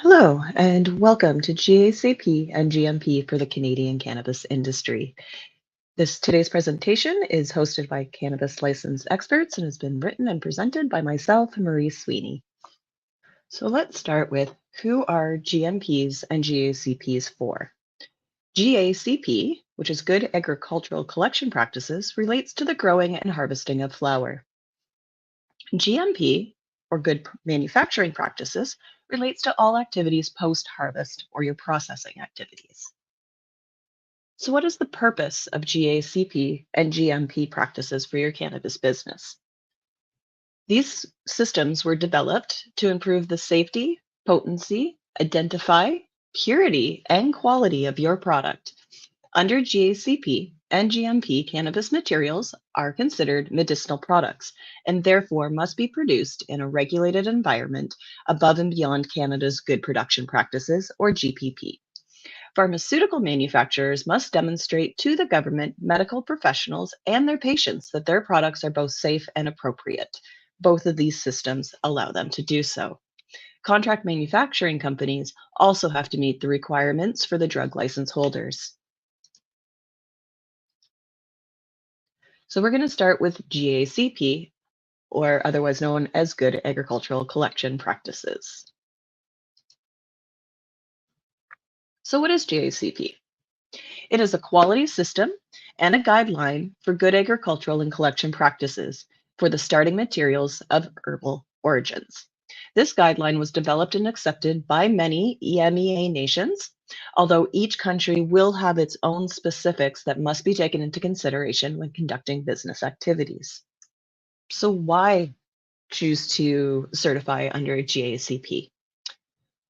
Hello, and welcome to GACP and GMP for the Canadian cannabis industry. Today's presentation is hosted by cannabis licensed experts and has been written and presented by myself, Marie Sweeney. So let's start with who are GMPs and GACPs for? GACP, which is Good Agricultural Collection Practices, relates to the growing and harvesting of flower. GMP, or Good Manufacturing Practices, relates to all activities post-harvest or your processing activities. So what is the purpose of GACP and GMP practices for your cannabis business? These systems were developed to improve the safety, potency, identify, purity, and quality of your product. Under GACP and GMP, cannabis materials are considered medicinal products and therefore must be produced in a regulated environment above and beyond Canada's Good Production Practices, or GPP. Pharmaceutical manufacturers must demonstrate to the government, medical professionals, and their patients that their products are both safe and appropriate. Both of these systems allow them to do so. Contract manufacturing companies also have to meet the requirements for the drug license holders. So we're going to start with GACP, or otherwise known as Good Agricultural Collection Practices. So what is GACP? It is a quality system and a guideline for good agricultural and collection practices for the starting materials of herbal origins. This guideline was developed and accepted by many EMEA nations, although each country will have its own specifics that must be taken into consideration when conducting business activities. So why choose to certify under GACP?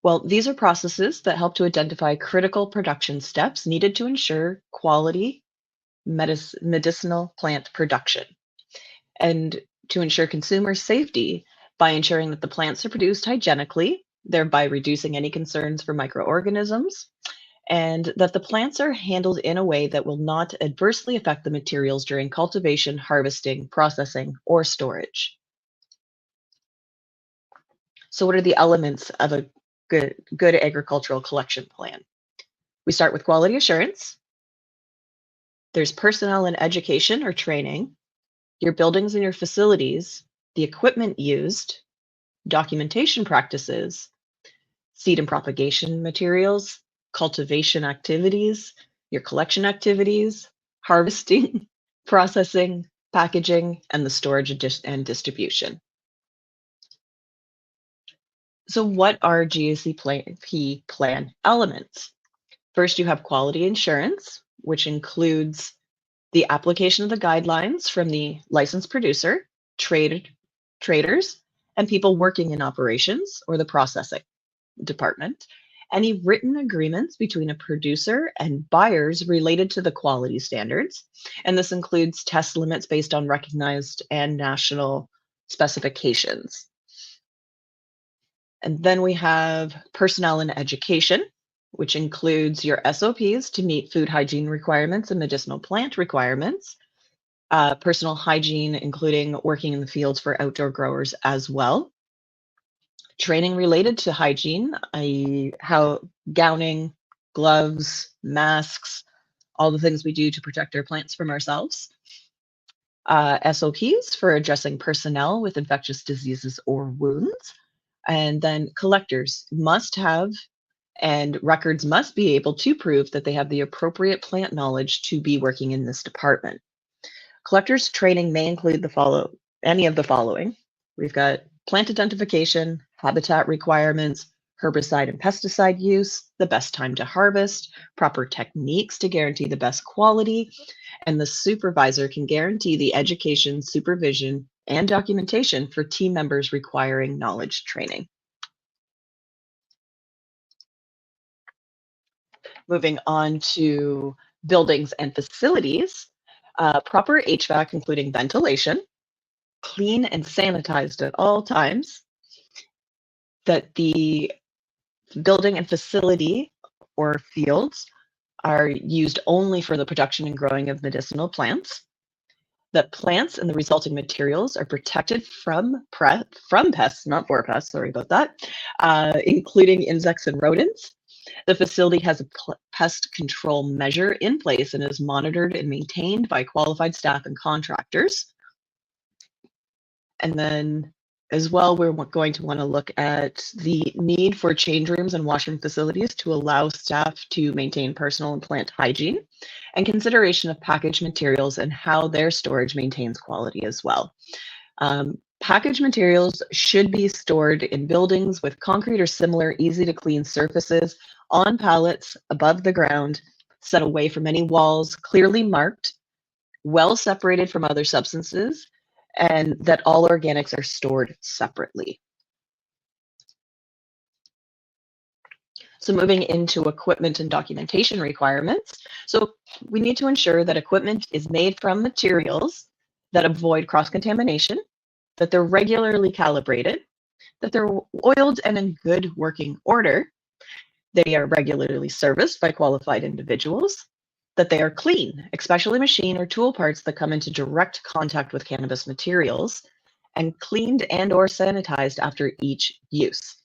Well, these are processes that help to identify critical production steps needed to ensure quality medicinal plant production and to ensure consumer safety by ensuring that the plants are produced hygienically, thereby reducing any concerns for microorganisms, and that the plants are handled in a way that will not adversely affect the materials during cultivation, harvesting, processing, or storage. So, what are the elements of a good agricultural collection plan? We start with quality assurance. There's personnel and education or training, your buildings and your facilities, the equipment used, documentation practices, seed and propagation materials, cultivation activities, your collection activities, harvesting, processing, packaging, and the storage and distribution. So, what are GACP plan elements? First, you have quality insurance, which includes the application of the guidelines from the licensed producer, traders, and people working in operations or the processing department. Any written agreements between a producer and buyers related to the quality standards. And this includes test limits based on recognized and national specifications. And then we have personnel and education, which includes your SOPs to meet food hygiene requirements and medicinal plant requirements, personal hygiene, including working in the fields for outdoor growers as well. Training related to hygiene, i.e., how gowning, gloves, masks, all the things we do to protect our plants from ourselves. SOPs for addressing personnel with infectious diseases or wounds. And then collectors must have, and records must be able to prove that they have the appropriate plant knowledge to be working in this department. Collectors training may include any of the following. We've got plant identification, habitat requirements, herbicide and pesticide use, the best time to harvest, proper techniques to guarantee the best quality, and the supervisor can guarantee the education, supervision, and documentation for team members requiring knowledge training. Moving on to buildings and facilities, proper HVAC, including ventilation, clean and sanitized at all times, that the building and facility or fields are used only for the production and growing of medicinal plants, that plants and the resulting materials are protected from pests, not for pests, sorry about that, including insects and rodents. The facility has a pest control measure in place and is monitored and maintained by qualified staff and contractors. And then as well, we're going to want to look at the need for change rooms and washroom facilities to allow staff to maintain personal and plant hygiene, and consideration of packaged materials and how their storage maintains quality as well. Packaged materials should be stored in buildings with concrete or similar easy to clean surfaces on pallets above the ground, set away from any walls, clearly marked, well separated from other substances, and that all organics are stored separately. So moving into equipment and documentation requirements. So we need to ensure that equipment is made from materials that avoid cross-contamination, that they're regularly calibrated, that they're oiled and in good working order, they are regularly serviced by qualified individuals, that they are clean, especially machine or tool parts that come into direct contact with cannabis materials, and cleaned and or sanitized after each use.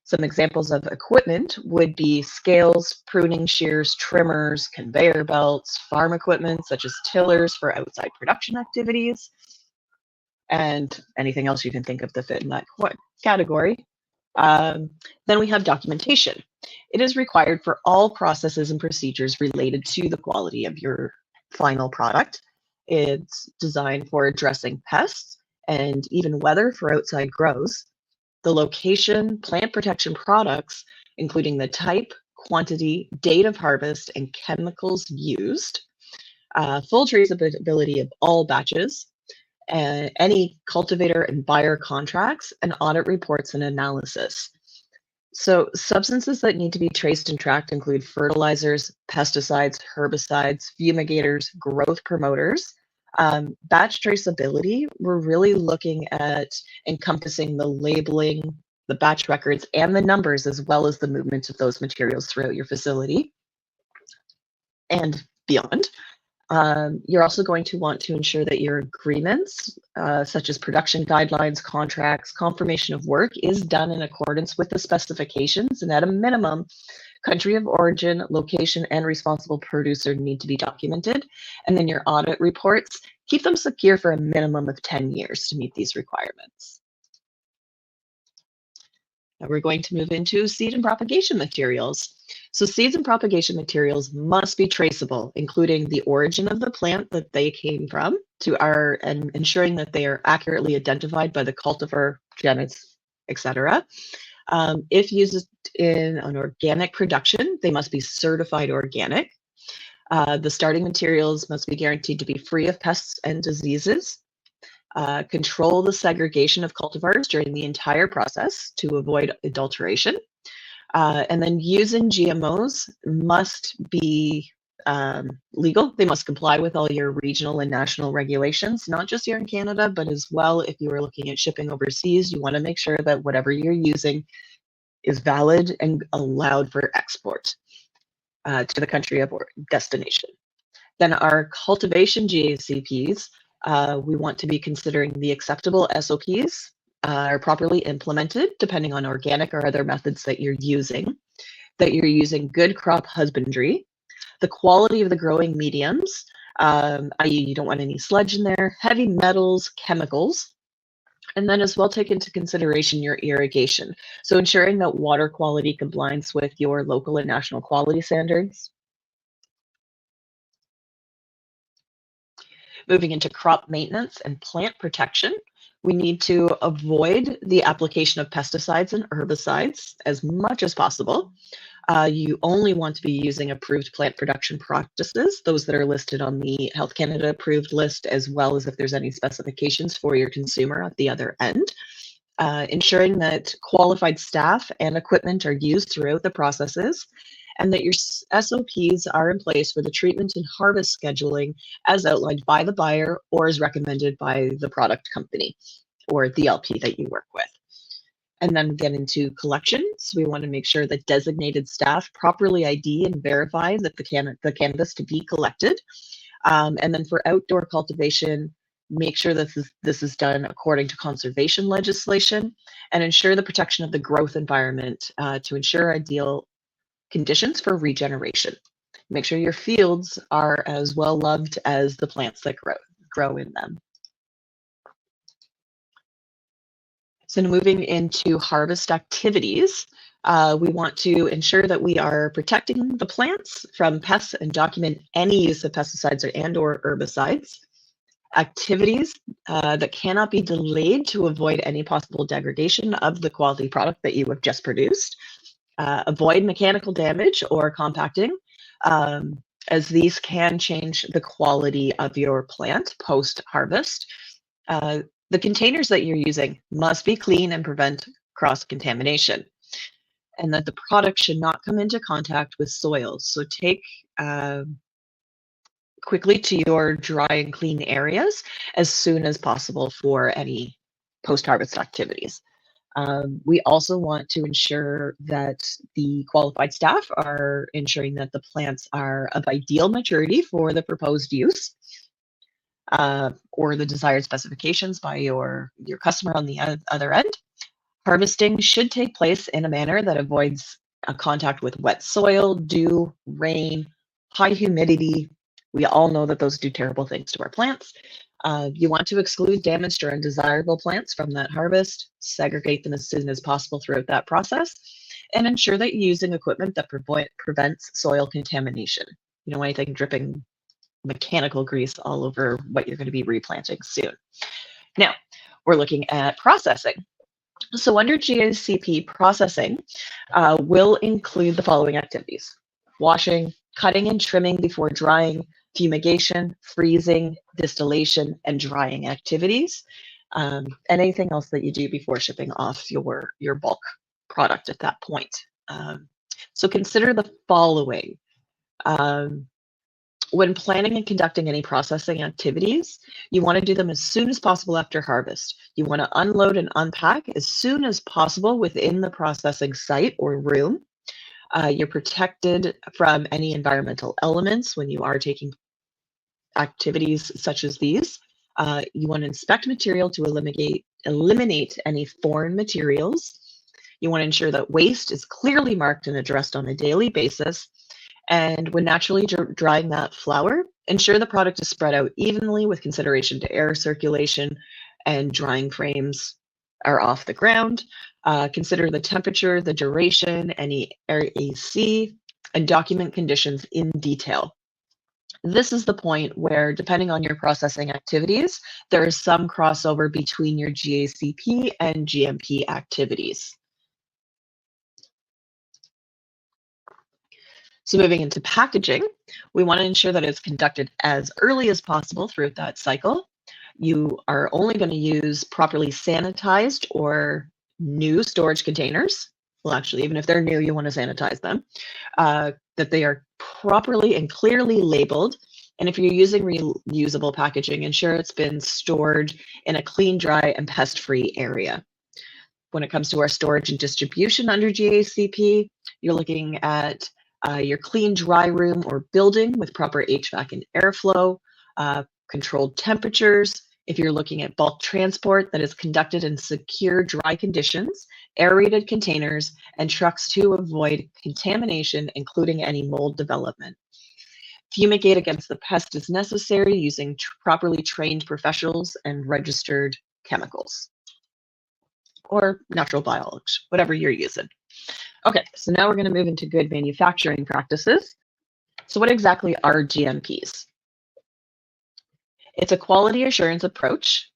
Some examples of equipment would be scales, pruning shears, trimmers, conveyor belts, farm equipment such as tillers for outside production activities, and anything else you can think of to fit in that category. Then we have documentation. It is required for all processes and procedures related to the quality of your final product. It's designed for addressing pests and even weather for outside grows. The location, plant protection products, including the type, quantity, date of harvest, and chemicals used. Full traceability of all batches, any cultivator and buyer contracts, and audit reports and analysis. So substances that need to be traced and tracked include fertilizers, pesticides, herbicides, fumigators, growth promoters. Batch traceability, we're really looking at encompassing the labeling, the batch records, and the numbers, as well as the movement of those materials throughout your facility and beyond. You're also going to want to ensure that your agreements, such as production guidelines, contracts, confirmation of work, is done in accordance with the specifications, and at a minimum, country of origin, location, and responsible producer need to be documented. And then your audit reports, keep them secure for a minimum of 10 years to meet these requirements. Now we're going to move into seed and propagation materials. So seeds and propagation materials must be traceable, including the origin of the plant that they came from and ensuring that they are accurately identified by the cultivar, genets, etc. If used in an organic production, they must be certified organic. The starting materials must be guaranteed to be free of pests and diseases. Control the segregation of cultivars during the entire process to avoid adulteration. And then using GMOs must be legal. They must comply with all your regional and national regulations, not just here in Canada, but as well if you are looking at shipping overseas, you want to make sure that whatever you're using is valid and allowed for export to the country of destination. Then our cultivation GACPs, we want to be considering the acceptable SOPs are properly implemented, depending on organic or other methods that you're using good crop husbandry, the quality of the growing mediums, i.e. you don't want any sludge in there, heavy metals, chemicals, and then as well take into consideration your irrigation. So ensuring that water quality complies with your local and national quality standards. Moving into crop maintenance and plant protection, we need to avoid the application of pesticides and herbicides as much as possible. You only want to be using approved plant production practices, those that are listed on the Health Canada approved list, as well as if there's any specifications for your consumer at the other end. Ensuring that qualified staff and equipment are used throughout the processes, and that your SOPs are in place for the treatment and harvest scheduling as outlined by the buyer or as recommended by the product company or the LP that you work with. And then get into collections. We want to make sure that designated staff properly ID and verify that the cannabis to be collected. And then for outdoor cultivation, make sure that this is done according to conservation legislation, and ensure the protection of the growth environment to ensure ideal conditions for regeneration. Make sure your fields are as well loved as the plants that grow in them. So moving into harvest activities, we want to ensure that we are protecting the plants from pests and document any use of pesticides or herbicides. Activities that cannot be delayed to avoid any possible degradation of the quality product that you have just produced. Avoid mechanical damage or compacting, as these can change the quality of your plant post-harvest. The containers that you're using must be clean and prevent cross-contamination, and that the product should not come into contact with soil. So take quickly to your dry and clean areas as soon as possible for any post-harvest activities. We also want to ensure that the qualified staff are ensuring that the plants are of ideal maturity for the proposed use, or the desired specifications by your customer on the other end. Harvesting should take place in a manner that avoids contact with wet soil, dew, rain, high humidity. We all know that those do terrible things to our plants. You want to exclude damaged or undesirable plants from that harvest, segregate them as soon as possible throughout that process, and ensure that you're using equipment that prevents soil contamination. You don't want anything dripping mechanical grease all over what you're going to be replanting soon. Now, we're looking at processing. So under GACP, processing will include the following activities: washing, cutting and trimming before drying, fumigation, freezing, distillation, and drying activities, and anything else that you do before shipping off your bulk product at that point. So consider the following. When planning and conducting any processing activities, you want to do them as soon as possible after harvest. You want to unload and unpack as soon as possible within the processing site or room. You're protected from any environmental elements when you are taking activities such as these. You want to inspect material to eliminate any foreign materials. You want to ensure that waste is clearly marked and addressed on a daily basis. And when naturally drying that flower, ensure the product is spread out evenly with consideration to air circulation, and drying frames are off the ground. Consider the temperature, the duration, any AC, and document conditions in detail. This is the point where, depending on your processing activities, there is some crossover between your GACP and GMP activities. So moving into packaging, we want to ensure that it's conducted as early as possible throughout that cycle. You are only going to use properly sanitized or new storage containers. Well, actually, even if they're new, you want to sanitize them. That they are properly and clearly labeled. And if you're using reusable packaging, ensure it's been stored in a clean, dry, and pest-free area. When it comes to our storage and distribution under GACP, you're looking at your clean dry room or building with proper HVAC and airflow, controlled temperatures. If you're looking at bulk transport that is conducted in secure dry conditions, aerated containers, and trucks to avoid contamination, including any mold development. Fumigate against the pest as necessary using properly trained professionals and registered chemicals or natural biology, whatever you're using. Okay, so now we're going to move into good manufacturing practices. So what exactly are GMPs? It's a quality assurance approach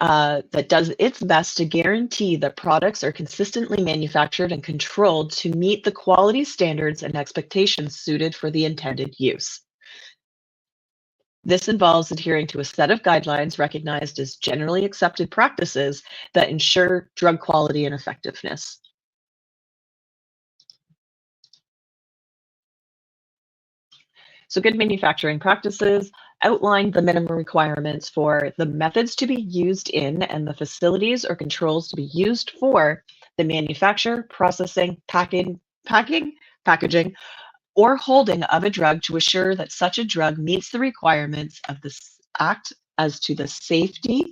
that does its best to guarantee that products are consistently manufactured and controlled to meet the quality standards and expectations suited for the intended use. This involves adhering to a set of guidelines recognized as generally accepted practices that ensure drug quality and effectiveness. So good manufacturing practices outline the minimum requirements for the methods to be used in and the facilities or controls to be used for the manufacture, processing, packaging, or holding of a drug to assure that such a drug meets the requirements of this Act as to the safety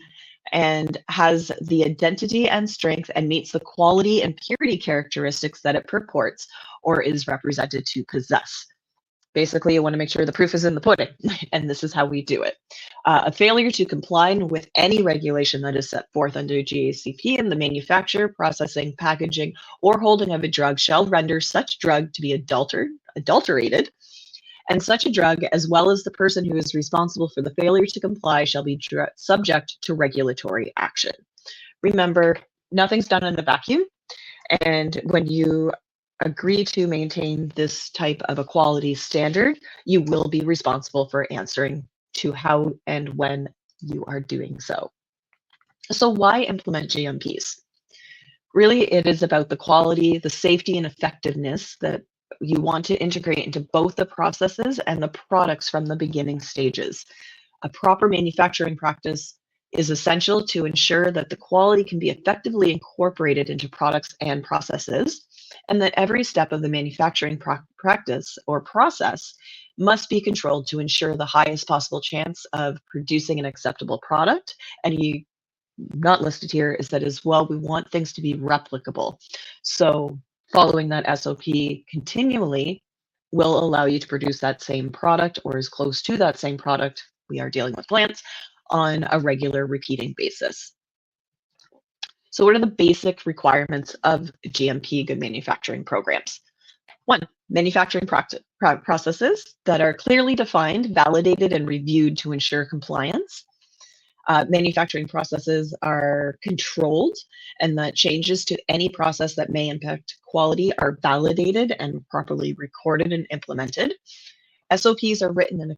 and has the identity and strength and meets the quality and purity characteristics that it purports or is represented to possess. Basically, you want to make sure the proof is in the pudding, and this is how we do it. A failure to comply with any regulation that is set forth under GACP in the manufacture, processing, packaging, or holding of a drug shall render such drug to be adulterated, and such a drug, as well as the person who is responsible for the failure to comply, shall be subject to regulatory action. Remember, nothing's done in a vacuum, and when you agree to maintain this type of a quality standard, you will be responsible for answering to how and when you are doing so. So why implement GMPs? Really, it is about the quality, the safety, and effectiveness that you want to integrate into both the processes and the products from the beginning stages. A proper manufacturing practice is essential to ensure that the quality can be effectively incorporated into products and processes, and that every step of the manufacturing practice or process must be controlled to ensure the highest possible chance of producing an acceptable product. And you not listed here is that as well, we want things to be replicable. So following that SOP continually will allow you to produce that same product or as close to that same product, we are dealing with plants, on a regular repeating basis. So what are the basic requirements of GMP good manufacturing programs? One, manufacturing processes that are clearly defined, validated, and reviewed to ensure compliance. Manufacturing processes are controlled, and that changes to any process that may impact quality are validated and properly recorded and implemented. SOPs are written in a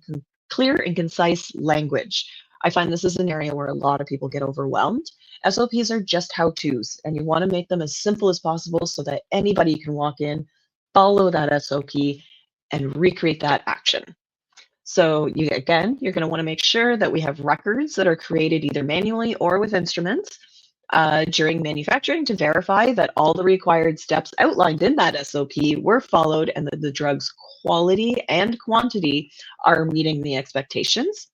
clear and concise language. I find this is an area where a lot of people get overwhelmed. SOPs are just how-tos, and you want to make them as simple as possible so that anybody can walk in, follow that SOP, and recreate that action. So you're going to want to make sure that we have records that are created either manually or with instruments during manufacturing to verify that all the required steps outlined in that SOP were followed and that the drug's quality and quantity are meeting the expectations,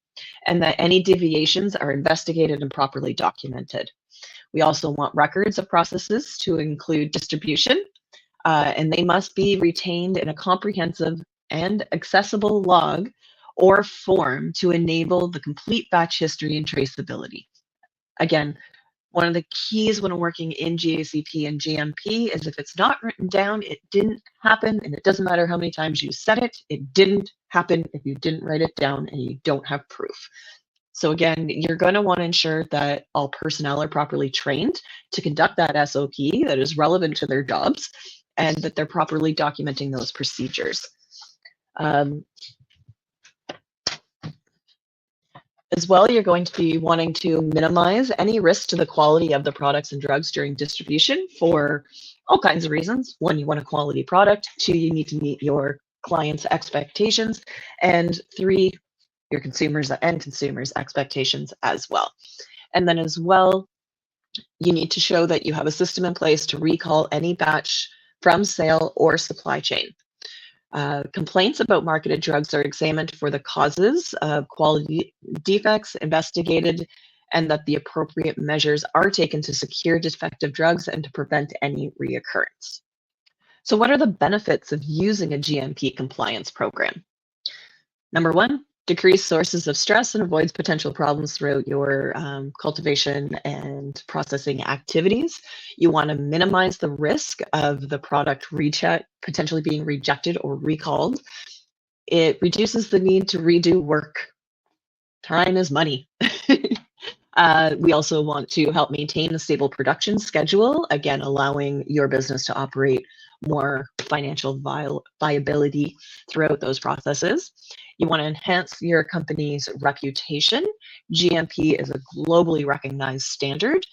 and that any deviations are investigated and properly documented. We also want records of processes to include distribution, and they must be retained in a comprehensive and accessible log or form to enable the complete batch history and traceability. Again, one of the keys when working in GACP and GMP is if it's not written down, it didn't happen, and it doesn't matter how many times you said it, it didn't happen if you didn't write it down and you don't have proof. So again, you're going to want to ensure that all personnel are properly trained to conduct that SOP that is relevant to their jobs, and that they're properly documenting those procedures. As well, you're going to be wanting to minimize any risk to the quality of the products and drugs during distribution for all kinds of reasons. One, you want a quality product. Two, you need to meet your clients' expectations. And three, your consumers' expectations as well. And then as well, you need to show that you have a system in place to recall any batch from sale or supply chain. Complaints about marketed drugs are examined for the causes of quality defects, investigated, and that the appropriate measures are taken to secure defective drugs and to prevent any reoccurrence. So what are the benefits of using a GMP compliance program? Number one, decrease sources of stress and avoids potential problems throughout your cultivation and processing activities. You want to minimize the risk of the product potentially being rejected or recalled. It reduces the need to redo work. Time is money. We also want to help maintain a stable production schedule, again, allowing your business to operate more financial viability throughout those processes. You want to enhance your company's reputation. GMP is a globally recognized standard.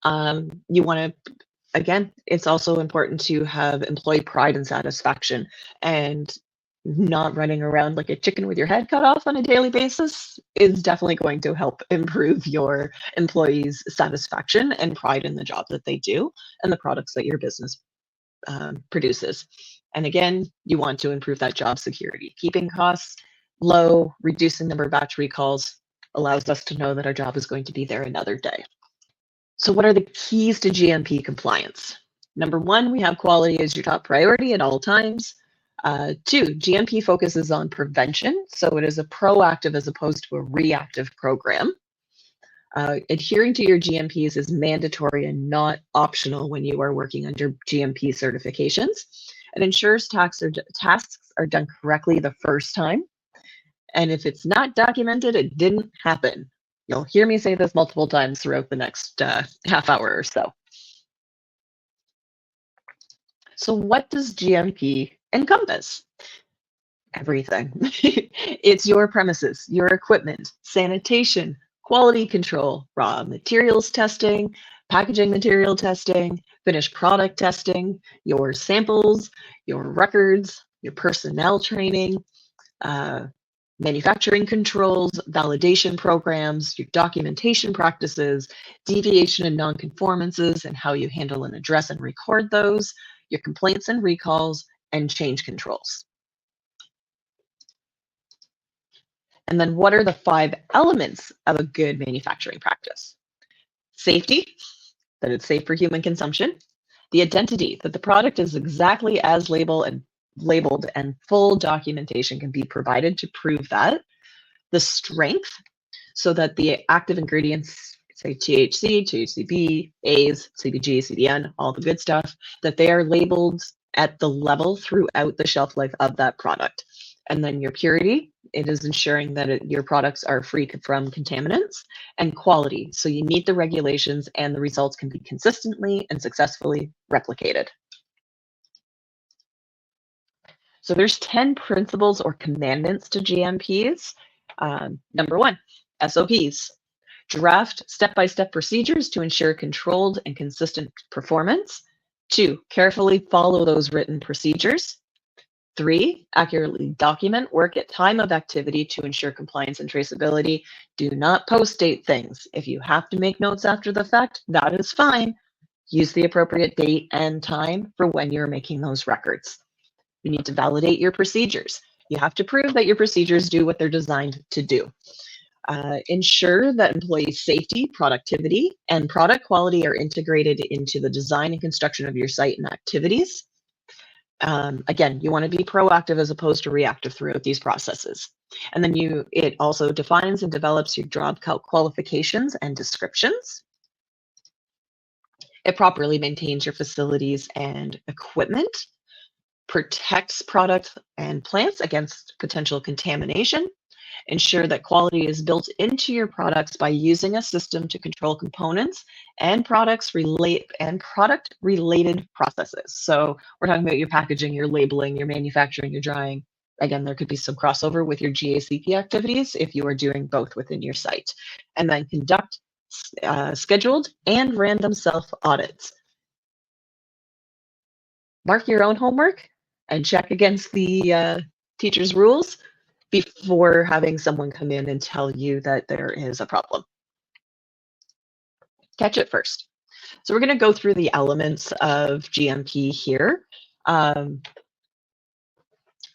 You want to, again, it's also important to have employee pride and satisfaction, and not running around like a chicken with your head cut off on a daily basis is definitely going to help improve your employees' satisfaction and pride in the job that they do and the products that your business produces. And again, you want to improve that job security, keeping costs low, reducing number of batch recalls, allows us to know that our job is going to be there another day. So what are the keys to GMP compliance? Number one, we have quality as your top priority at all times. Two, GMP focuses on prevention, so it is a proactive as opposed to a reactive program. Adhering to your GMPs is mandatory and not optional when you are working under GMP certifications. It ensures tasks are done correctly the first time. And if it's not documented, it didn't happen. You'll hear me say this multiple times throughout the next half hour or so. So what does GMP encompass? Everything. It's your premises, your equipment, sanitation, quality control, raw materials testing, packaging material testing, finished product testing, your samples, your records, your personnel training, manufacturing controls, validation programs, your documentation practices, deviation and nonconformances, and how you handle and address and record those, your complaints and recalls, and change controls. And then what are the 5 elements of a good manufacturing practice? Safety, that it's safe for human consumption. The identity, that the product is exactly as labeled and full documentation can be provided to prove that. The strength, so that the active ingredients, say THC, THCB, A's, CBG, CBN, all the good stuff, that they are labeled at the level throughout the shelf life of that product. And then your purity, it is ensuring that your products are free from contaminants, and quality. So you meet the regulations and the results can be consistently and successfully replicated. So there's 10 principles or commandments to GMPs. Number 1, SOPs. Draft step-by-step procedures to ensure controlled and consistent performance. 2, carefully follow those written procedures. 3, accurately document work at time of activity to ensure compliance and traceability. Do not post-date things. If you have to make notes after the fact, that is fine. Use the appropriate date and time for when you're making those records. You need to validate your procedures. You have to prove that your procedures do what they're designed to do. Ensure that employee safety, productivity, and product quality are integrated into the design and construction of your site and activities. Again, you want to be proactive as opposed to reactive throughout these processes. And then it also defines and develops your job qualifications and descriptions. It properly maintains your facilities and equipment, protects products and plants against potential contamination, ensure that quality is built into your products by using a system to control components and product-related processes. So we're talking about your packaging, your labeling, your manufacturing, your drying. Again, there could be some crossover with your GACP activities if you are doing both within your site. And then conduct scheduled and random self-audits. Mark your own homework and check against the teacher's rules before having someone come in and tell you that there is a problem. Catch it first. So we're going to go through the elements of GMP here.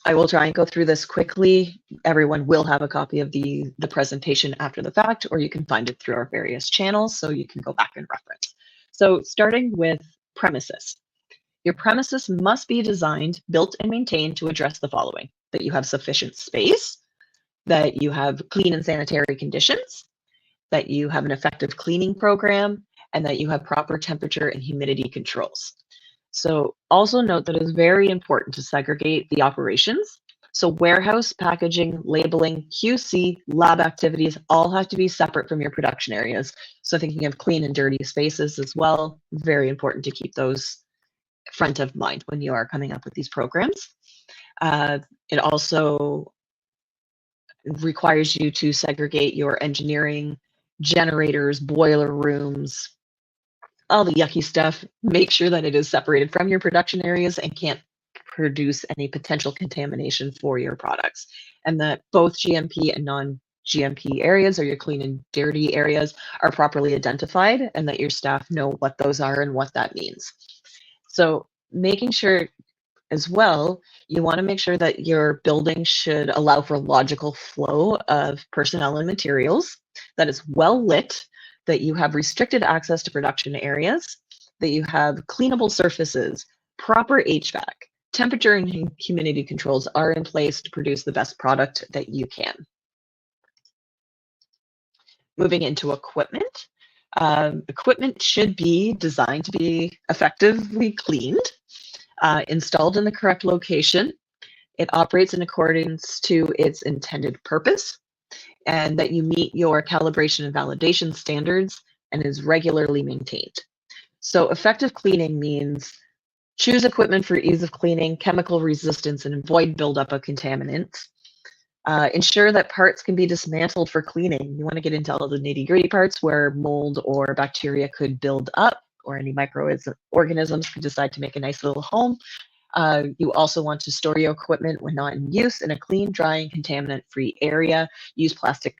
I will try and go through this quickly. Everyone will have a copy of the presentation after the fact, or you can find it through our various channels, so you can go back and reference. So starting with premises. Your premises must be designed, built, and maintained to address the following: that you have sufficient space, that you have clean and sanitary conditions, that you have an effective cleaning program, and that you have proper temperature and humidity controls. So also note that it is very important to segregate the operations. So warehouse, packaging, labeling, QC, lab activities all have to be separate from your production areas. So thinking of clean and dirty spaces as well, very important to keep those front of mind when you are coming up with these programs. It also requires you to segregate your engineering, generators, boiler rooms, all the yucky stuff. Make sure that it is separated from your production areas and can't produce any potential contamination for your products. And that both GMP and non-GMP areas, or your clean and dirty areas, are properly identified, and that your staff know what those are and what that means. So making sure as well, you want to make sure that your building should allow for logical flow of personnel and materials. that is well lit, that you have restricted access to production areas, that you have cleanable surfaces, proper HVAC, temperature and humidity controls are in place to produce the best product that you can. Moving into equipment. Equipment should be designed to be effectively cleaned, installed in the correct location. It operates in accordance to its intended purpose, and that you meet your calibration and validation standards and is regularly maintained. So effective cleaning means choose equipment for ease of cleaning, chemical resistance, and avoid buildup of contaminants. Ensure that parts can be dismantled for cleaning. You want to get into all the nitty-gritty parts where mold or bacteria could build up, or any microorganisms could decide to make a nice little home. You also want to store your equipment when not in use in a clean, dry, and contaminant-free area. Use plastic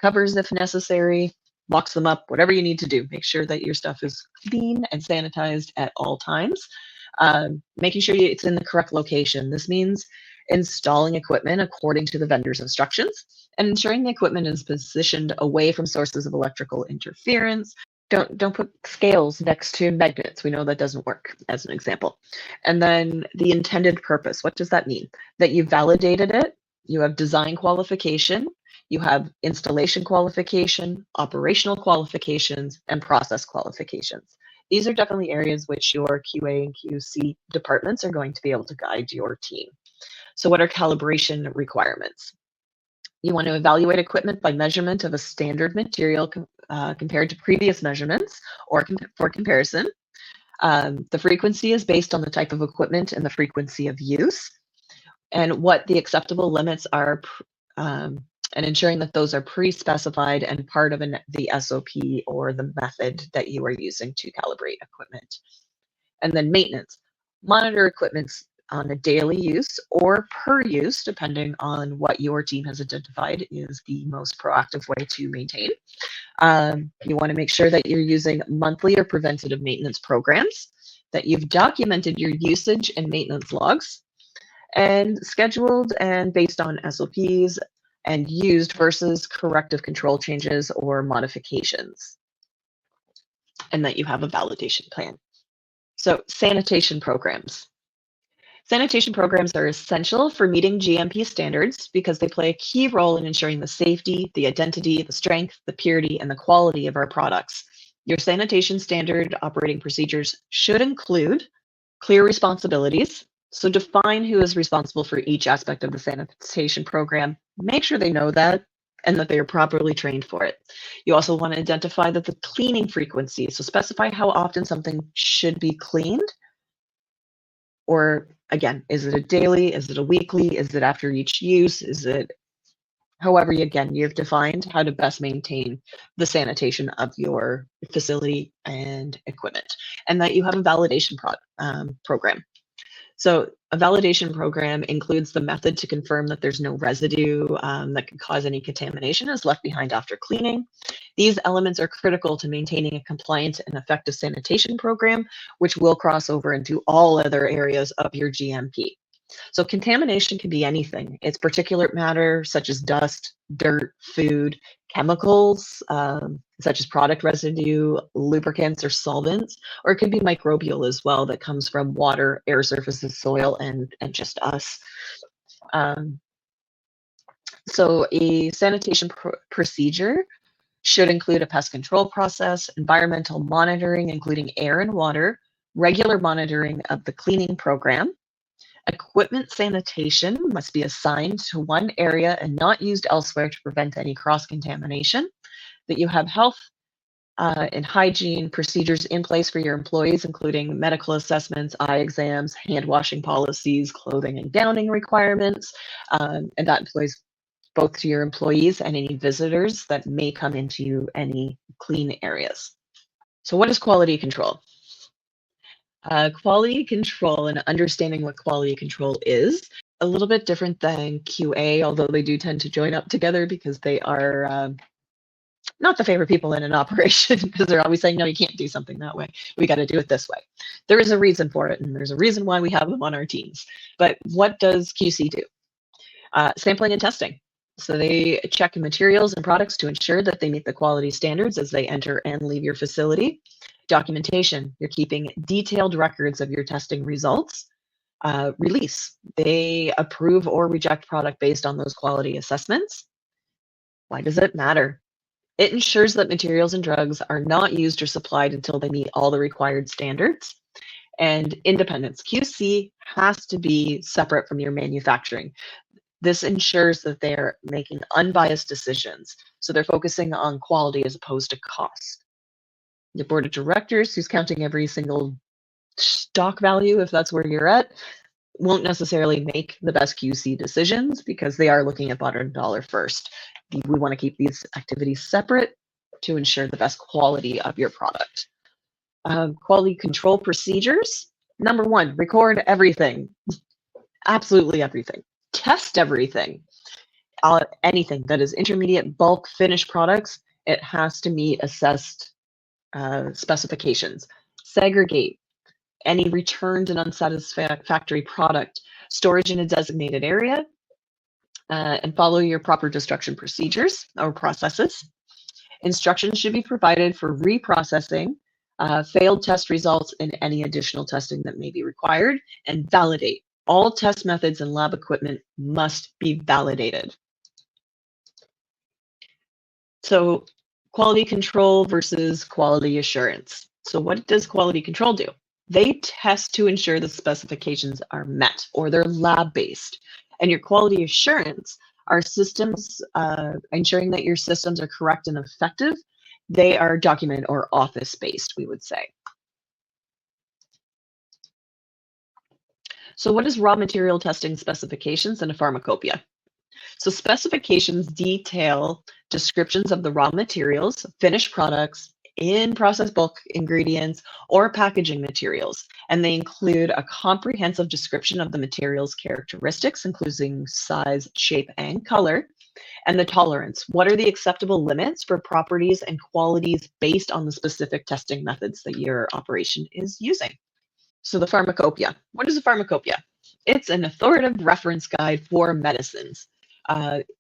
covers if necessary. Box them up, whatever you need to do. Make sure that your stuff is clean and sanitized at all times. Making sure it's in the correct location. This means installing equipment according to the vendor's instructions and ensuring the equipment is positioned away from sources of electrical interference. Don't put scales next to magnets. We know that doesn't work, as an example. And then the intended purpose. What does that mean? That you validated it, you have design qualification, you have installation qualification, operational qualifications, and process qualifications. These are definitely areas which your QA and QC departments are going to be able to guide your team. So what are calibration requirements? You want to evaluate equipment by measurement of a standard material compared to previous measurements or for comparison. The frequency is based on the type of equipment and the frequency of use, and what the acceptable limits are, and ensuring that those are pre-specified and part of the SOP or the method that you are using to calibrate equipment. And then maintenance. Monitor equipment's on a daily use or per use, depending on what your team has identified is the most proactive way to maintain. You want to make sure that you're using monthly or preventative maintenance programs, that you've documented your usage and maintenance logs, and scheduled and based on SOPs and used versus corrective control changes or modifications, and that you have a validation plan. So sanitation programs. Sanitation programs are essential for meeting GMP standards because they play a key role in ensuring the safety, the identity, the strength, the purity, and the quality of our products. Your sanitation standard operating procedures should include clear responsibilities. So define who is responsible for each aspect of the sanitation program. Make sure they know that and that they are properly trained for it. You also want to identify the cleaning frequency. So specify how often something should be cleaned. Or again, is it a daily? Is it a weekly? Is it after each use? Is it however, you've defined how to best maintain the sanitation of your facility and equipment, and that you have a validation program. So a validation program includes the method to confirm that there's no residue that could cause any contamination is left behind after cleaning. These elements are critical to maintaining a compliant and effective sanitation program, which will cross over into all other areas of your GMP. So contamination can be anything. It's particulate matter such as dust, dirt, food, chemicals such as product residue, lubricants or solvents, or it could be microbial as well that comes from water, air surfaces, soil, and just us. So a sanitation procedure should include a pest control process, environmental monitoring, including air and water, regular monitoring of the cleaning program. Equipment sanitation must be assigned to one area and not used elsewhere to prevent any cross-contamination. That you have health and hygiene procedures in place for your employees, including medical assessments, eye exams, hand washing policies, clothing and gowning requirements, and that employs both to your employees and any visitors that may come into any clean areas. So what is quality control? Quality control and understanding what quality control is a little bit different than QA, although they do tend to join up together because they are not the favorite people in an operation because they're always saying, no, you can't do something that way. We got to do it this way. There is a reason for it, and there's a reason why we have them on our teams. But what does QC do? Sampling and testing. So they check materials and products to ensure that they meet the quality standards as they enter and leave your facility. Documentation, you're keeping detailed records of your testing results. Release, they approve or reject product based on those quality assessments. Why does it matter? It ensures that materials and drugs are not used or supplied until they meet all the required standards. And independence, QC has to be separate from your manufacturing. This ensures that they're making unbiased decisions. So they're focusing on quality as opposed to cost. The board of directors, who's counting every single stock value, if that's where you're at, won't necessarily make the best QC decisions because they are looking at bottom dollar first. We want to keep these activities separate to ensure the best quality of your product. Quality control procedures. Number one, record everything, absolutely everything. Test everything. Anything that is intermediate, bulk, finished products, it has to meet assessed specifications. Segregate any returned and unsatisfactory product, storage in a designated area, and follow your proper destruction procedures or processes. Instructions should be provided for reprocessing failed test results and any additional testing that may be required, and validate. All test methods and lab equipment must be validated. So quality control versus quality assurance. So what does quality control do? They test to ensure the specifications are met or they're lab-based. And your quality assurance are systems, ensuring that your systems are correct and effective. They are document or office-based, we would say. So what is raw material testing specifications and a pharmacopoeia? So specifications detail descriptions of the raw materials, finished products, in-process bulk ingredients, or packaging materials, and they include a comprehensive description of the material's characteristics, including size, shape, and color, and the tolerance. What are the acceptable limits for properties and qualities based on the specific testing methods that your operation is using? So the pharmacopoeia. What is a pharmacopoeia? It's an authoritative reference guide for medicines.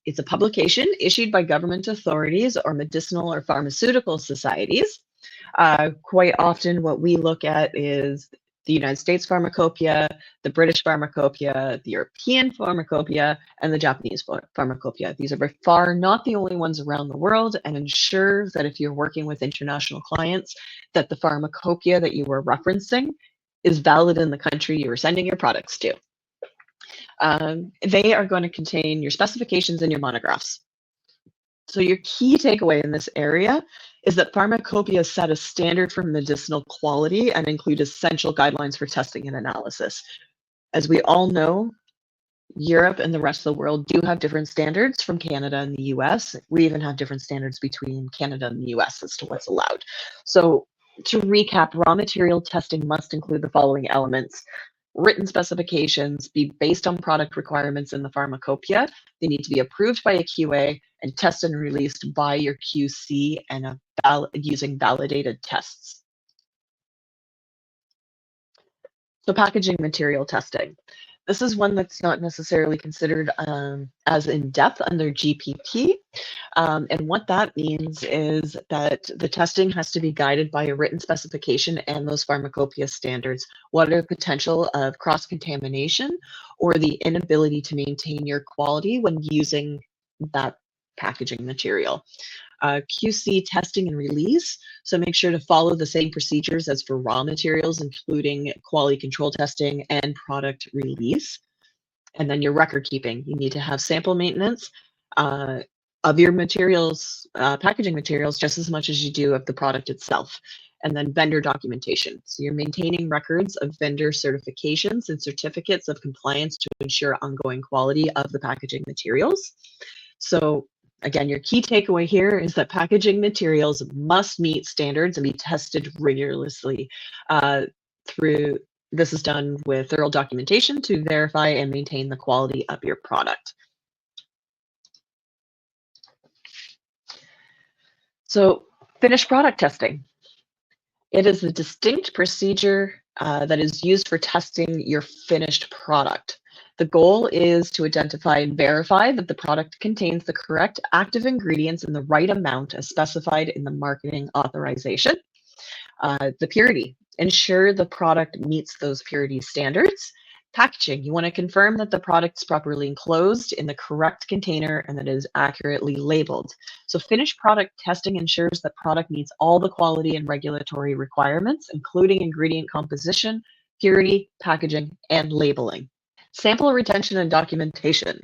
It's a publication issued by government authorities or medicinal or pharmaceutical societies. Quite often, what we look at is the United States Pharmacopoeia, the British Pharmacopoeia, the European Pharmacopoeia, and the Japanese Pharmacopoeia. These are by far not the only ones around the world, and ensures that if you're working with international clients, that the pharmacopoeia that you were referencing is valid in the country you are sending your products to. They are going to contain your specifications and your monographs. So your key takeaway in this area is that pharmacopoeia set a standard for medicinal quality and include essential guidelines for testing and analysis. As we all know, Europe and the rest of the world do have different standards from Canada and the US. We even have different standards between Canada and the US as to what's allowed. So to recap, raw material testing must include the following elements. Written specifications be based on product requirements in the pharmacopoeia. They need to be approved by a QA and tested and released by your QC and using validated tests. So packaging material testing. This is one that's not necessarily considered as in-depth under GPP. And what that means is that the testing has to be guided by a written specification and those pharmacopoeia standards. What are the potential of cross-contamination or the inability to maintain your quality when using that packaging material? QC testing and release. So make sure to follow the same procedures as for raw materials, including quality control testing and product release. And then your record keeping. You need to have sample maintenance of your materials, packaging materials, just as much as you do of the product itself. And then vendor documentation. So you're maintaining records of vendor certifications and certificates of compliance to ensure ongoing quality of the packaging materials. So again, your key takeaway here is that packaging materials must meet standards and be tested rigorously through. This is done with thorough documentation to verify and maintain the quality of your product. So finished product testing. It is a distinct procedure that is used for testing your finished product. The goal is to identify and verify that the product contains the correct active ingredients in the right amount as specified in the marketing authorization. The purity, ensure the product meets those purity standards. Packaging, you want to confirm that the product's properly enclosed in the correct container and that it is accurately labeled. So finished product testing ensures that product meets all the quality and regulatory requirements, including ingredient composition, purity, packaging, and labeling. Sample retention and documentation.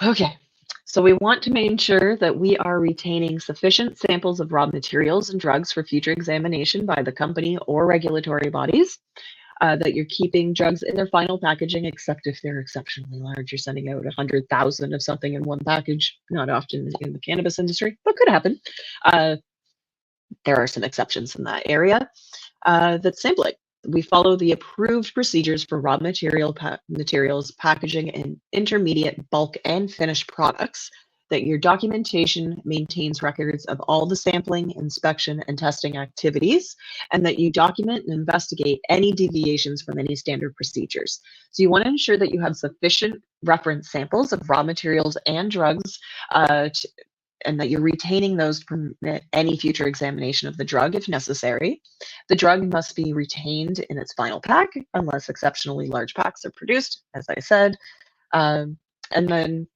Okay, so we want to make sure that we are retaining sufficient samples of raw materials and drugs for future examination by the company or regulatory bodies, that you're keeping drugs in their final packaging, except if they're exceptionally large. You're sending out 100,000 of something in one package, not often in the cannabis industry, but could happen. There are some exceptions in that area. That's sampling. We follow the approved procedures for raw materials, packaging, and intermediate bulk and finished products, that your documentation maintains records of all the sampling, inspection, and testing activities, and that you document and investigate any deviations from any standard procedures. So you want to ensure that you have sufficient reference samples of raw materials and drugs, and that you're retaining those to permit any future examination of the drug if necessary. The drug must be retained in its final pack unless exceptionally large packs are produced, as I said. And then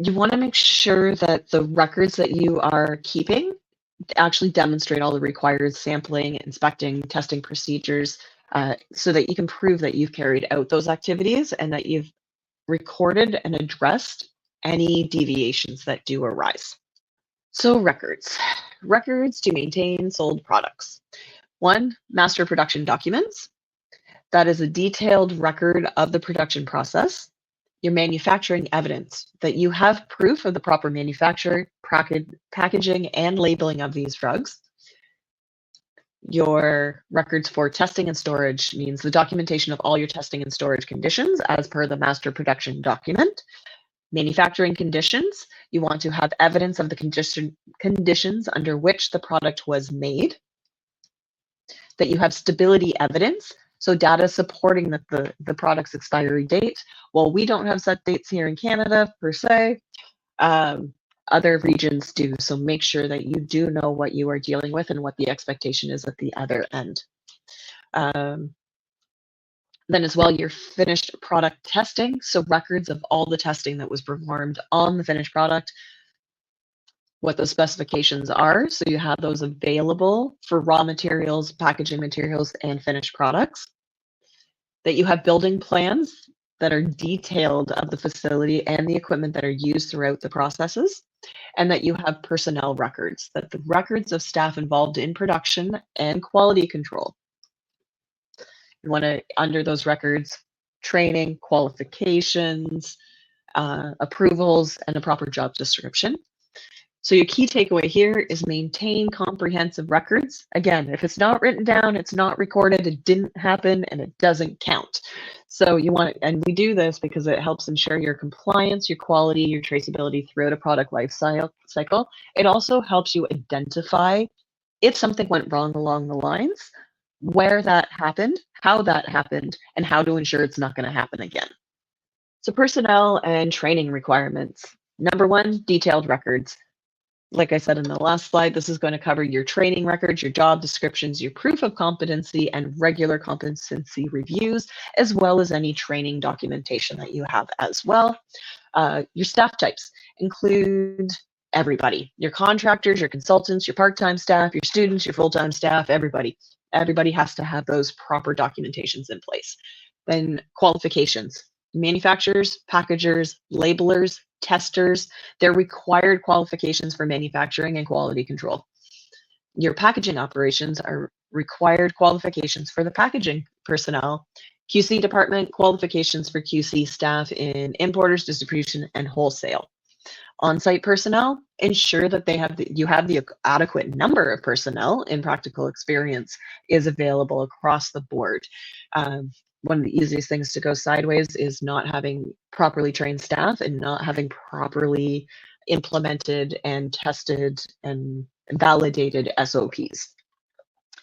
you want to make sure that the records that you are keeping actually demonstrate all the required sampling, inspecting, testing procedures, so that you can prove that you've carried out those activities and that you've recorded and addressed any deviations that do arise. So records. Records to maintain sold products. 1, master production documents. That is a detailed record of the production process. Your manufacturing evidence, that you have proof of the proper manufacture, packaging, and labeling of these drugs. Your records for testing and storage means the documentation of all your testing and storage conditions as per the master production document. Manufacturing conditions, you want to have evidence of the conditions under which the product was made. That you have stability evidence, so data supporting that the product's expiry date. Well, we don't have set dates here in Canada per se. Other regions do, so make sure that you do know what you are dealing with and what the expectation is at the other end. Then as well, your finished product testing, so records of all the testing that was performed on the finished product, what those specifications are, so you have those available for raw materials, packaging materials, and finished products. That you have building plans that are detailed of the facility and the equipment that are used throughout the processes, and that you have personnel records, that the records of staff involved in production and quality control. You want to, under those records, training, qualifications, approvals, and a proper job description. So your key takeaway here is maintain comprehensive records. Again, if it's not written down, it's not recorded, it didn't happen, and it doesn't count. So you want, and we do this because it helps ensure your compliance, your quality, your traceability throughout a product life cycle. It also helps you identify if something went wrong along the lines, where that happened, how that happened, and how to ensure it's not going to happen again. So personnel and training requirements. Number 1, detailed records. Like I said in the last slide, this is going to cover your training records, your job descriptions, your proof of competency, and regular competency reviews, as well as any training documentation that you have as well. Your staff types include everybody, your contractors, your consultants, your part-time staff, your students, your full-time staff, everybody. Everybody has to have those proper documentations in place. Then qualifications, manufacturers, packagers, labelers, testers, they're required qualifications for manufacturing and quality control. Your packaging operations are required qualifications for the packaging personnel. QC department, qualifications for QC staff in importers, distribution, and wholesale. On-site personnel, ensure that you have the adequate number of personnel in practical experience is available across the board. One of the easiest things to go sideways is not having properly trained staff and not having properly implemented and tested and validated SOPs.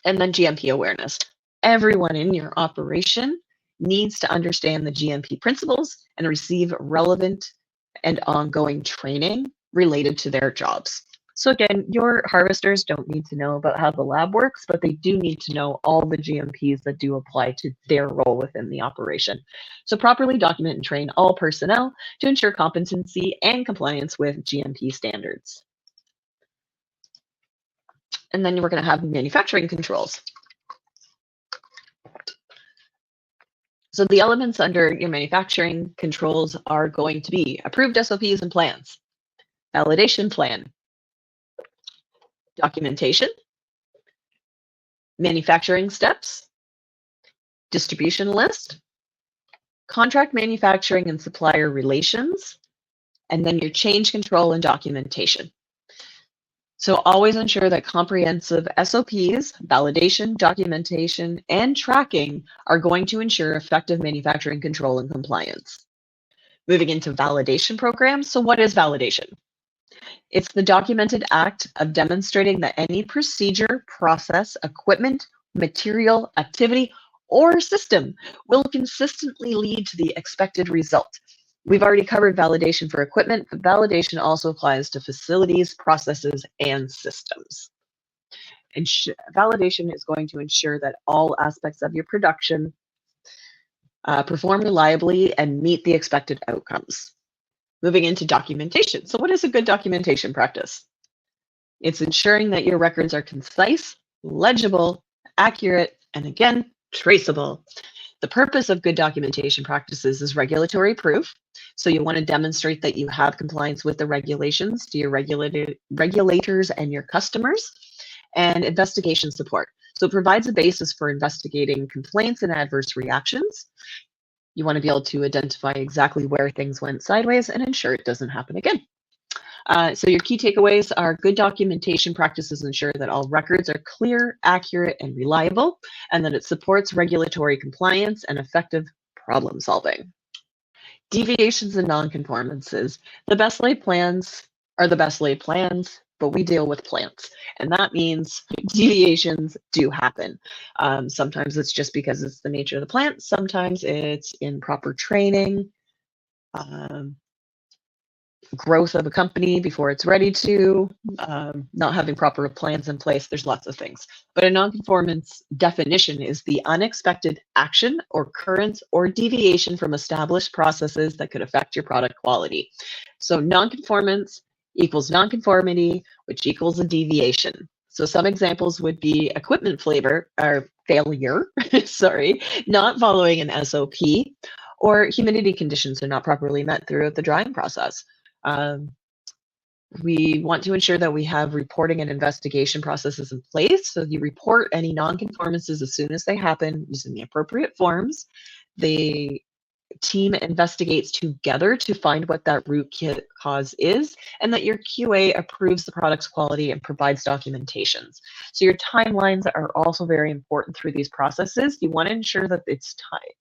And then GMP awareness. Everyone in your operation needs to understand the GMP principles and receive relevant and ongoing training related to their jobs. So again, your harvesters don't need to know about how the lab works, but they do need to know all the GMPs that do apply to their role within the operation. So properly document and train all personnel to ensure competency and compliance with GMP standards. And then we're going to have manufacturing controls. So the elements under your manufacturing controls are going to be approved SOPs and plans, validation plan, documentation, manufacturing steps, distribution list, contract manufacturing and supplier relations, and then your change control and documentation. So always ensure that comprehensive SOPs, validation, documentation, and tracking are going to ensure effective manufacturing control and compliance. Moving into validation programs. So what is validation? It's the documented act of demonstrating that any procedure, process, equipment, material, activity, or system will consistently lead to the expected result. We've already covered validation for equipment, but validation also applies to facilities, processes, and systems. And validation is going to ensure that all aspects of your production perform reliably and meet the expected outcomes. Moving into documentation. So what is a good documentation practice? It's ensuring that your records are concise, legible, accurate, and again, traceable. The purpose of good documentation practices is regulatory proof. So you want to demonstrate that you have compliance with the regulations to your regulators and your customers, and investigation support. So it provides a basis for investigating complaints and adverse reactions. You want to be able to identify exactly where things went sideways and ensure it doesn't happen again. So your key takeaways are good documentation practices ensure that all records are clear, accurate, and reliable, and that it supports regulatory compliance and effective problem solving. Deviations and nonconformances. The best laid plans are the best laid plans, but we deal with plants. And that means deviations do happen. Sometimes it's just because it's the nature of the plant. Sometimes it's improper training, growth of a company before it's ready to, not having proper plans in place. There's lots of things. But a nonconformance definition is the unexpected action or occurrence or deviation from established processes that could affect your product quality. So nonconformance equals nonconformity, which equals a deviation. So some examples would be equipment failure, sorry, not following an SOP, or humidity conditions are not properly met throughout the drying process. We want to ensure that we have reporting and investigation processes in place. So you report any nonconformances as soon as they happen using the appropriate forms. The team investigates together to find what that root cause is, and that your QA approves the product's quality and provides documentations. So your timelines are also very important through these processes. You want to ensure that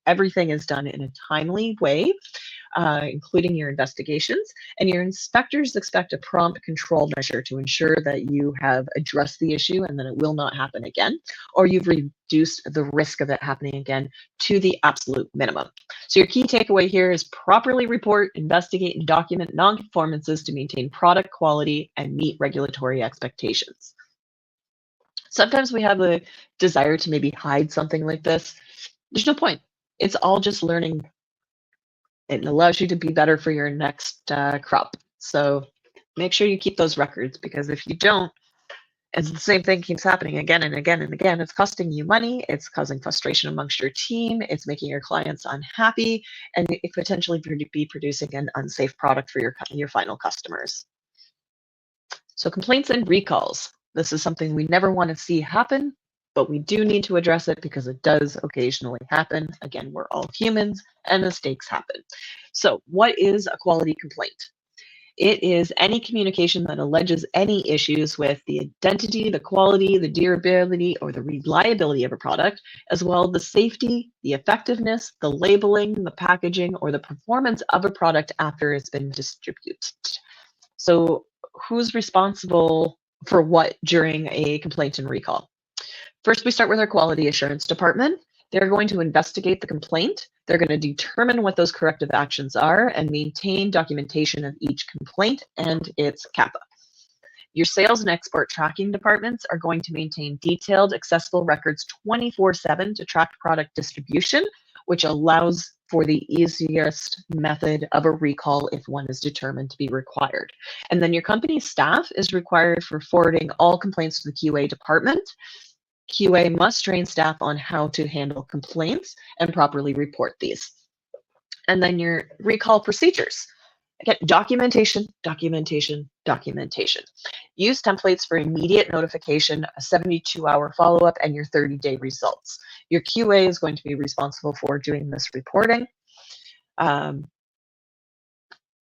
everything is done in a timely way, including your investigations, and your inspectors expect a prompt control measure to ensure that you have addressed the issue and that it will not happen again, or you've reduced the risk of it happening again to the absolute minimum. So your key takeaway here is properly report, investigate, and document nonconformances to maintain product quality and meet regulatory expectations. Sometimes we have a desire to maybe hide something like this. There's no point. It's all just learning. It allows you to be better for your next crop. So make sure you keep those records, because if you don't, and the same thing keeps happening again and again and again, it's costing you money, it's causing frustration amongst your team, it's making your clients unhappy, and it potentially be producing an unsafe product for your final customers. So complaints and recalls. This is something we never want to see happen, but we do need to address it because it does occasionally happen. Again, we're all humans and mistakes happen. So what is a quality complaint? It is any communication that alleges any issues with the identity, the quality, the durability, or the reliability of a product, as well as the safety, the effectiveness, the labeling, the packaging, or the performance of a product after it's been distributed. So who's responsible for what during a complaint and recall? First, we start with our quality assurance department. They're going to investigate the complaint. They're going to determine what those corrective actions are and maintain documentation of each complaint and its CAPA. Your sales and export tracking departments are going to maintain detailed, accessible records 24/7 to track product distribution, which allows for the easiest method of a recall if one is determined to be required. And then your company staff is required for forwarding all complaints to the QA department. QA must train staff on how to handle complaints and properly report these. And then your recall procedures. Again, documentation, documentation, documentation. Use templates for immediate notification, a 72-hour follow-up, and your 30-day results. Your QA is going to be responsible for doing this reporting.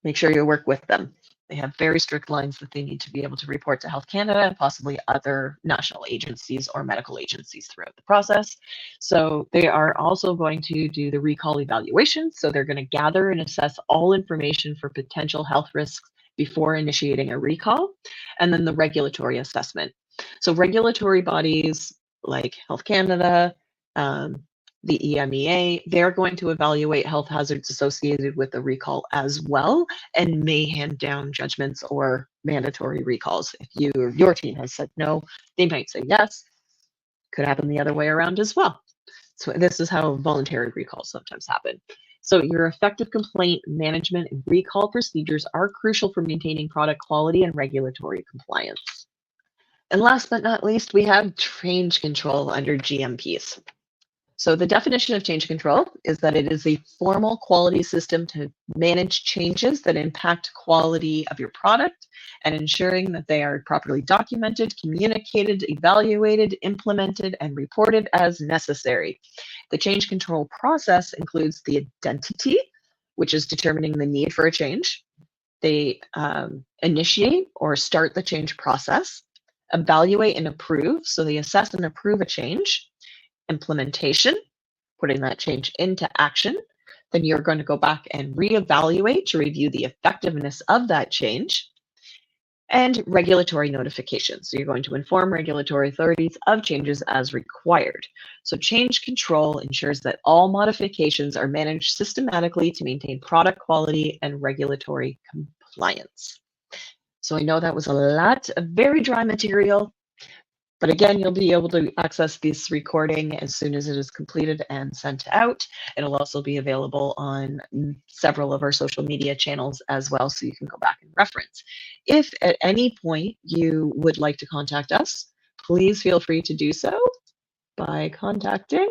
Make sure you work with them. They have very strict lines that they need to be able to report to Health Canada and possibly other national agencies or medical agencies throughout the process. So they are also going to do the recall evaluation. So they're going to gather and assess all information for potential health risks before initiating a recall, and then the regulatory assessment. So regulatory bodies like Health Canada, the EMEA, they're going to evaluate health hazards associated with the recall as well and may hand down judgments or mandatory recalls. If your team has said no, they might say yes. Could happen the other way around as well. So this is how voluntary recalls sometimes happen. So your effective complaint management and recall procedures are crucial for maintaining product quality and regulatory compliance. And last but not least, we have change control under GMPs. So the definition of change control is that it is a formal quality system to manage changes that impact quality of your product and ensuring that they are properly documented, communicated, evaluated, implemented, and reported as necessary. The change control process includes the identity, which is determining the need for a change. They initiate or start the change process, evaluate and approve. So they assess and approve a change. Implementation, putting that change into action. Then you're going to go back and reevaluate to review the effectiveness of that change. And regulatory notification. So you're going to inform regulatory authorities of changes as required. So change control ensures that all modifications are managed systematically to maintain product quality and regulatory compliance. So I know that was a lot of very dry material. But again, you'll be able to access this recording as soon as it is completed and sent out. It'll also be available on several of our social media channels as well, so you can go back and reference. If at any point you would like to contact us, please feel free to do so by contacting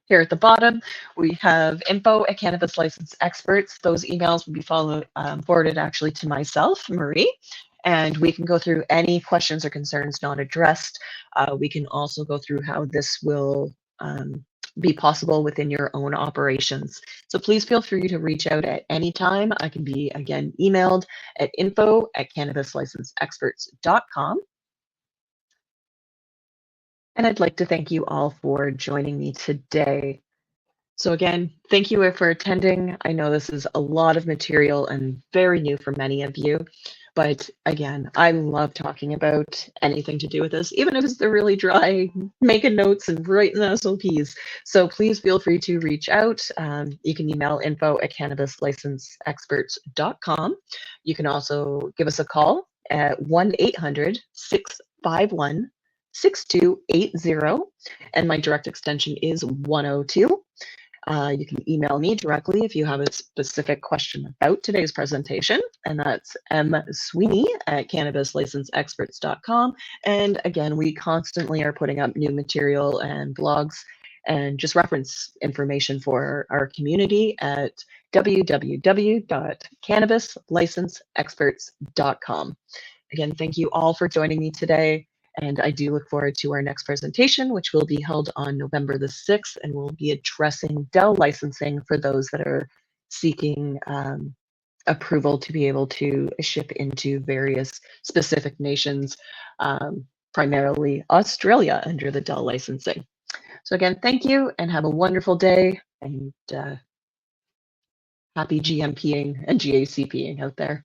here at the bottom. We have info@Cannabis License Experts. Those emails will be forwarded actually to myself, Marie, and we can go through any questions or concerns not addressed. We can also go through how this will be possible within your own operations. So please feel free to reach out at any time. I can be, again, emailed at info@cannabislicenseexperts.com. And I'd like to thank you all for joining me today. So again, thank you for attending. I know this is a lot of material and very new for many of you, but again, I love talking about anything to do with this, even if it's the really dry, making notes and writing the SOPs. So please feel free to reach out. You can email info@cannabislicenseexperts.com. You can also give us a call at 1-800-651-6280, and my direct extension is 102. You can email me directly if you have a specific question about today's presentation, and that's msweeney@cannabislicenseexperts.com. And again, we constantly are putting up new material and blogs and just reference information for our community at www.cannabislicenseexperts.com. Again, thank you all for joining me today. And I do look forward to our next presentation, which will be held on November the 6th, and we'll be addressing Dell licensing for those that are seeking approval to be able to ship into various specific nations, primarily Australia under the Dell licensing. So again, thank you and have a wonderful day, and happy GMPing and GACPing out there.